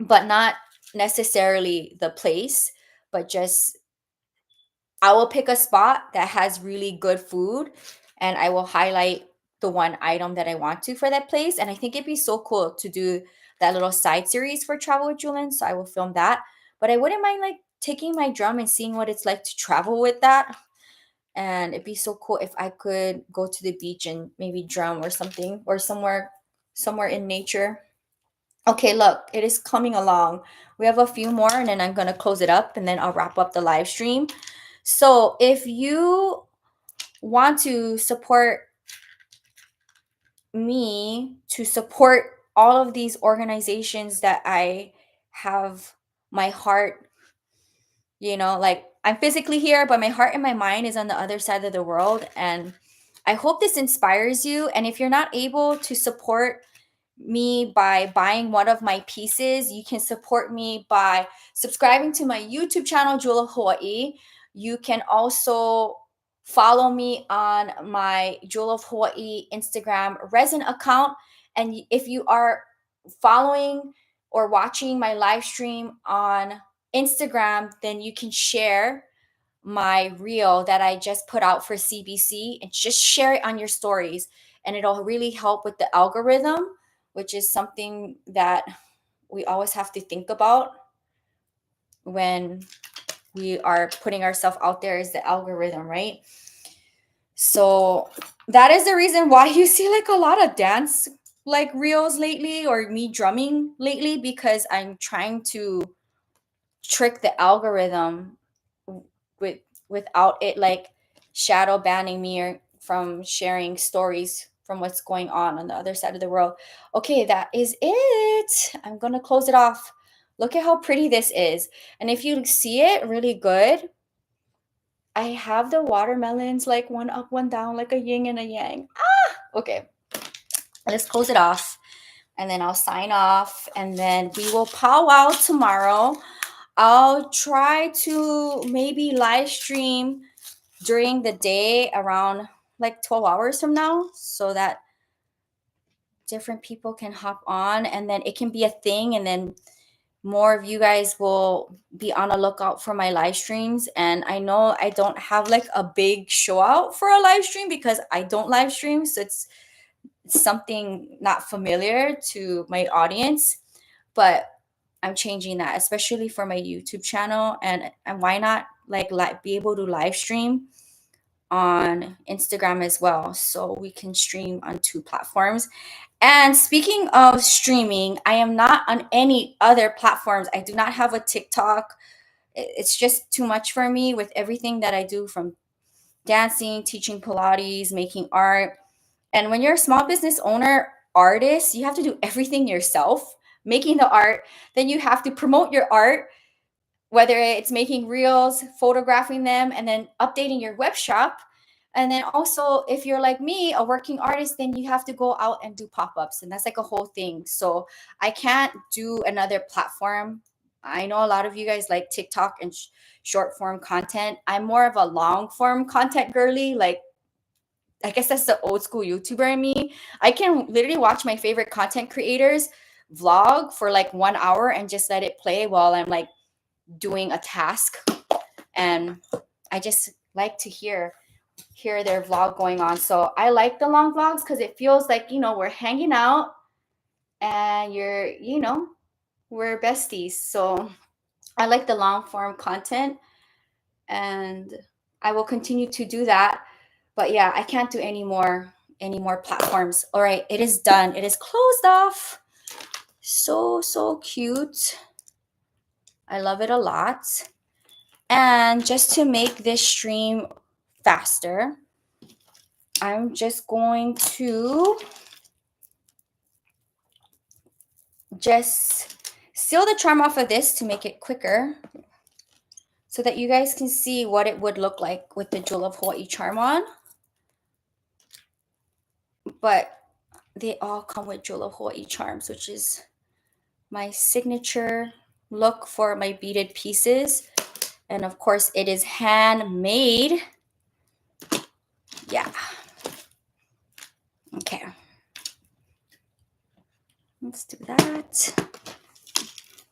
but not necessarily the place, but just I will pick a spot that has really good food and I will highlight the one item that I want to for that place. And I think it'd be so cool to do that little side series for Travel with Jewelyn. So I will film that. But I wouldn't mind taking my drum and seeing what it's like to travel with that. And it'd be so cool if I could go to the beach and maybe drum or something or somewhere in nature. Okay, look, it is coming along. We have a few more and then I'm going to close it up and then I'll wrap up the live stream. So if you want to support me to support all of these organizations that I have my heart, I'm physically here, but my heart and my mind is on the other side of the world. And I hope this inspires you. And if you're not able to support me by buying one of my pieces, you can support me by subscribing to my YouTube channel, Jewel of Hawaii. You can also follow me on my Jewel of Hawaii Instagram resin account. And if you are following or watching my live stream on Instagram, then you can share my reel that I just put out for CBC and just share it on your stories. And it'll really help with the algorithm, which is something that we always have to think about when we are putting ourselves out there is the algorithm, right? So that is the reason why you see a lot of dance reels lately or me drumming lately, because I'm trying to trick the algorithm with without it shadow banning me or from sharing stories from what's going on the other side of the world. Okay, that is it. I'm gonna close it off Look at how pretty this is. And if you see it really good, I have the watermelons like one up, one down, like a yin and a yang. Okay, let's close it off. And then I'll sign off. And then we will powwow tomorrow. I'll try to maybe live stream during the day around like 12 hours from now so that different people can hop on and then it can be a thing. And then more of you guys will be on a lookout for my live streams. And I know I don't have like a big show out for a live stream because I don't live stream. So it's something not familiar to my audience, but I'm changing that, especially for my YouTube channel. And why not like be able to live stream on Instagram as well, so we can stream on two platforms. And speaking of streaming, I am not on any other platforms. I do not have a TikTok. It's just too much for me with everything that I do, from dancing, teaching Pilates, making art. And when you're a small business owner, artist, you have to do everything yourself, making the art. Then you have to promote your art, whether it's making reels, photographing them, and then updating your web shop. And then also, if you're like me, a working artist, then you have to go out and do pop-ups. And that's like a whole thing. So I can't do another platform. I know a lot of you guys like TikTok and short form content. I'm more of a long form content girly. Like, I guess that's the old school YouTuber in me. I can literally watch my favorite content creators vlog for like 1 hour and just let it play while I'm like doing a task. And I just like to hear their vlog going on. So I like the long vlogs because it feels like, we're hanging out and we're besties. So I like the long form content and I will continue to do that. But yeah, I can't do any more platforms. All right, it is done. It is closed off. So cute. I love it a lot. And just to make this stream faster, I'm just going to just seal the charm off of this to make it quicker so that you guys can see what it would look like with the Jewel of Hawaii charm on. But they all come with Jewel of Hawaii charms, which is my signature look for my beaded pieces. And of course, it is handmade. Yeah. Okay. Let's do that.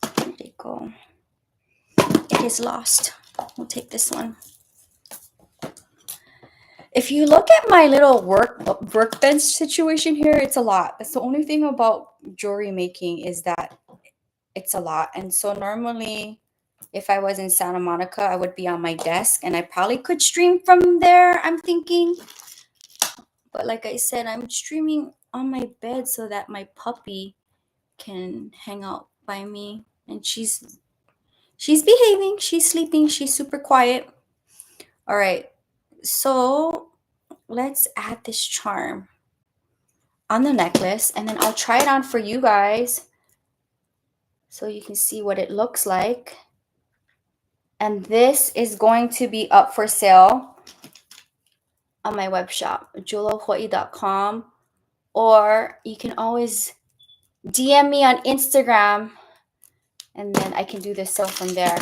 There they go. It is lost. We'll take this one. If you look at my little workbench situation here, it's a lot. That's the only thing about jewelry making, is that it's a lot. And so normally, if I was in Santa Monica, I would be on my desk and I probably could stream from there, I'm thinking. But like I said, I'm streaming on my bed so that my puppy can hang out by me. And she's behaving, she's sleeping, she's super quiet. All right, so let's add this charm on the necklace, and then I'll try it on for you guys so you can see what it looks like. And this is going to be up for sale on my web shop, jewelohawaii.com, or you can always DM me on Instagram and then I can do the sale from there.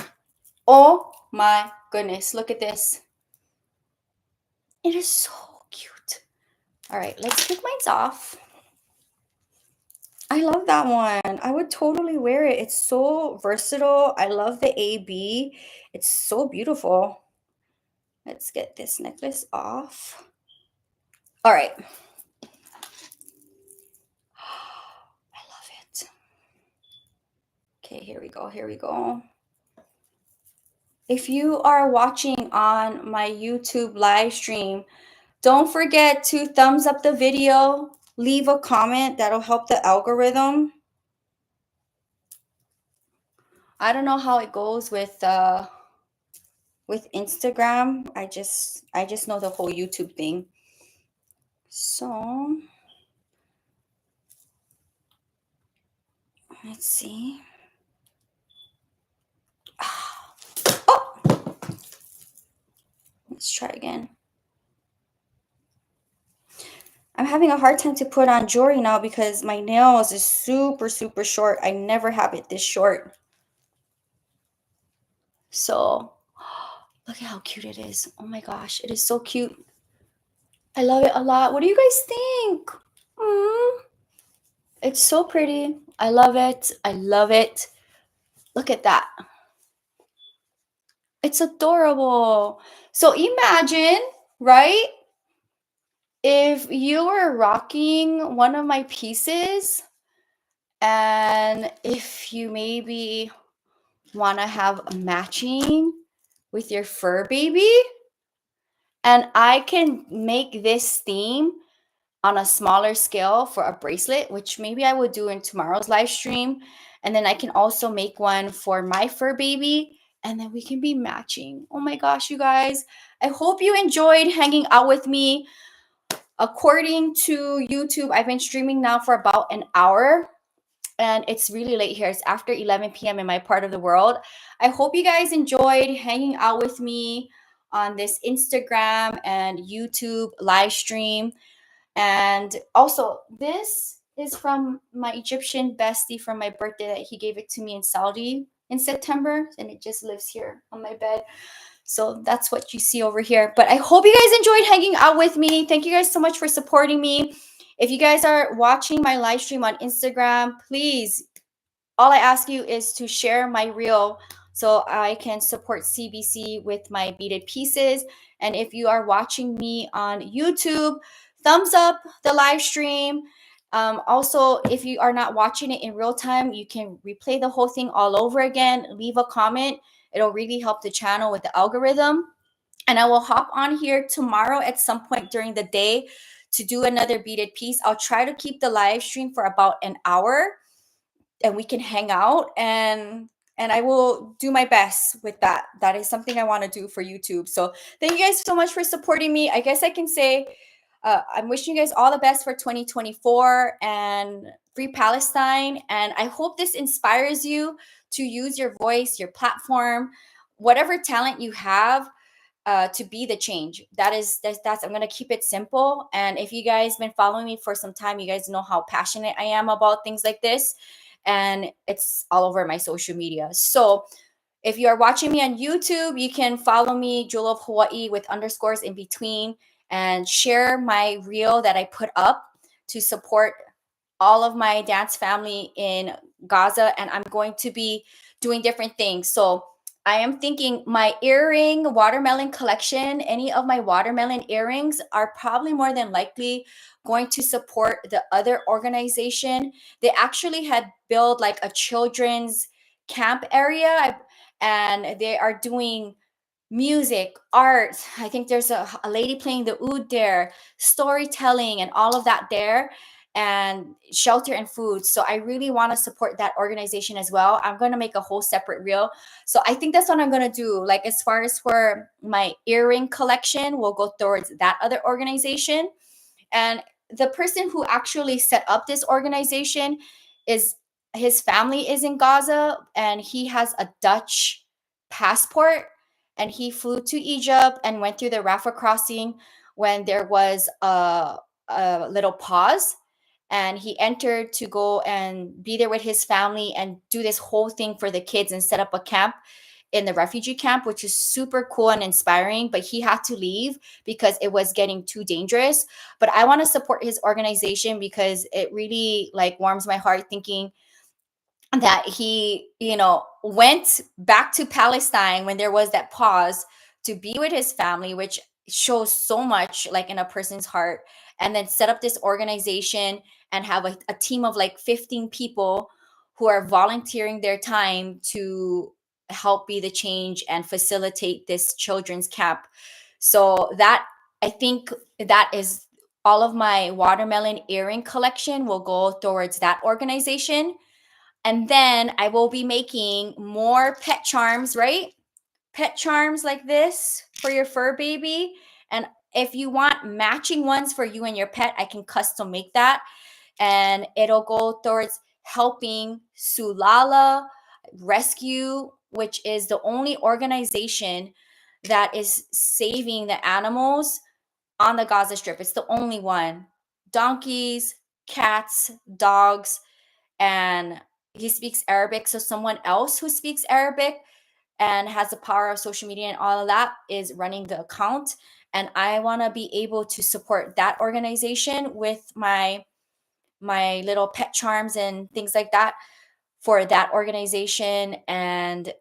Oh my goodness, look at this. It is so cute. All right, let's take mine off. I love that one. I would totally wear it. It's so versatile. I love the AB. It's so beautiful. Let's get this necklace off. All right. I love it. Okay, here we go. Here we go. If you are watching on my YouTube live stream, don't forget to thumbs up the video, leave a comment. That'll help the algorithm. I don't know how it goes with Instagram. I just know the whole YouTube thing. So let's see. having a hard time to put on jewelry now because my nails is super, super short. I never have it this short. So look at how cute it is. Oh my gosh, it is so cute. I love it a lot. What do you guys think? Mm, it's so pretty. I love it. I love it. Look at that. It's adorable. So imagine, right? If you were rocking one of my pieces and if you maybe want to have a matching with your fur baby, and I can make this theme on a smaller scale for a bracelet, which maybe I would do in tomorrow's live stream. And then I can also make one for my fur baby, and then we can be matching. Oh my gosh, you guys. I hope you enjoyed hanging out with me. According to YouTube, I've been streaming now for about an hour, and it's really late here. It's after 11 p.m. in my part of the world. I hope you guys enjoyed hanging out with me on this Instagram and YouTube live stream. And also, this is from my Egyptian bestie from my birthday that he gave it to me in Saudi in September, and it just lives here on my bed. So that's what you see over here. But I hope you guys enjoyed hanging out with me. Thank you guys so much for supporting me. If you guys are watching my live stream on Instagram, please, all I ask you is to share my reel so I can support CBC with my beaded pieces. And if you are watching me on YouTube, thumbs up the live stream. Also, if you are not watching it in real time, you can replay the whole thing all over again. Leave a comment. It'll really help the channel with the algorithm. And I will hop on here tomorrow at some point during the day to do another beaded piece. I'll try to keep the live stream for about an hour and we can hang out, and I will do my best with that. That is something I want to do for YouTube. So thank you guys so much for supporting me. I guess I can say I'm wishing you guys all the best for 2024 and free Palestine. And I hope this inspires you to use your voice, your platform, whatever talent you have to be the change. That's I'm gonna keep it simple. And if you guys been following me for some time, you guys know how passionate I am about things like this, and it's all over my social media. So if you are watching me on YouTube, you can follow me, Jewel of Hawaii, with underscores in between, and share my reel that I put up to support all of my dance family in Gaza. And I'm going to be doing different things. So I am thinking my earring watermelon collection, any of my watermelon earrings are probably more than likely going to support the other organization. They actually had built like a children's camp area, and they are doing music, art. I think there's a lady playing the oud there, storytelling, and all of that there, and shelter and food. So I really want to support that organization as well. I'm going to make a whole separate reel. So I think that's what I'm going to do. Like, as far as for my earring collection, we'll go towards that other organization. And the person who actually set up this organization is, his family is in Gaza, and he has a Dutch passport, and he flew to Egypt and went through the Rafah crossing when there was a little pause, and he entered to go and be there with his family and do this whole thing for the kids and set up a camp in the refugee camp, which is super cool and inspiring. But he had to leave because it was getting too dangerous. But I want to support his organization because it really like warms my heart thinking that he, went back to Palestine when there was that pause to be with his family, which shows so much like in a person's heart, and then set up this organization and have a team of like 15 people who are volunteering their time to help be the change and facilitate this children's camp. So that, I think, that is all of my watermelon earring collection will go towards that organization. And then I will be making more pet charms, right? Pet charms like this for your fur baby. And if you want matching ones for you and your pet, I can custom make that. And it'll go towards helping Sulala Rescue, which is the only organization that is saving the animals on the Gaza Strip. It's the only one. donkeys, cats, dogs, and he speaks Arabic. So someone else who speaks Arabic and has the power of social media and all of that is running the account. And I want to be able to support that organization with my little pet charms and things like that for that organization. And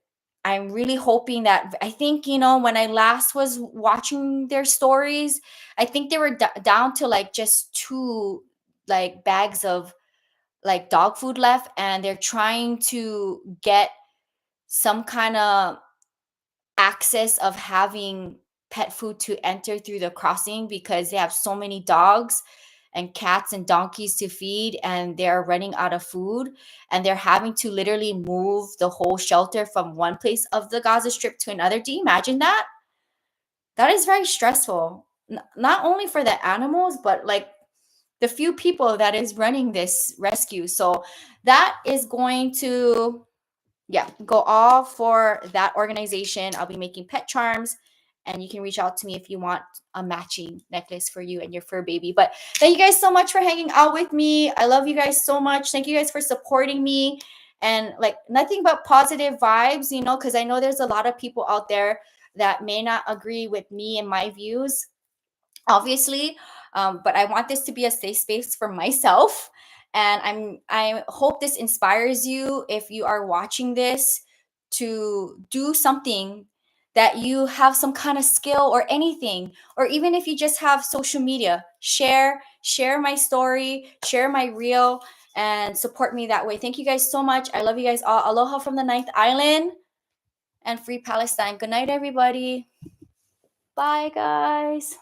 I'm really hoping that, I think, when I last was watching their stories, I think they were down to like just two like bags of like dog food left, and they're trying to get some kind of access of having pet food to enter through the crossing because they have so many dogs and cats and donkeys to feed, and they're running out of food, and they're having to literally move the whole shelter from one place of the Gaza Strip to another. Do you imagine that? That is very stressful, not only for the animals but like the few people that is running this rescue. So that is going to, yeah, go all for that organization. I'll be making pet charms, and you can reach out to me if you want a matching necklace for you and your fur baby. But thank you guys so much for hanging out with me. I love you guys so much. Thank you guys for supporting me, and like nothing but positive vibes, because I know there's a lot of people out there that may not agree with me and my views, obviously. But I want this to be a safe space for myself, and I hope this inspires you if you are watching this to do something, that you have some kind of skill or anything, or even if you just have social media, share my story, share my reel, and support me that way. Thank you guys so much. I love you guys all. Aloha from the ninth island, and free Palestine. Good night, everybody. Bye, guys.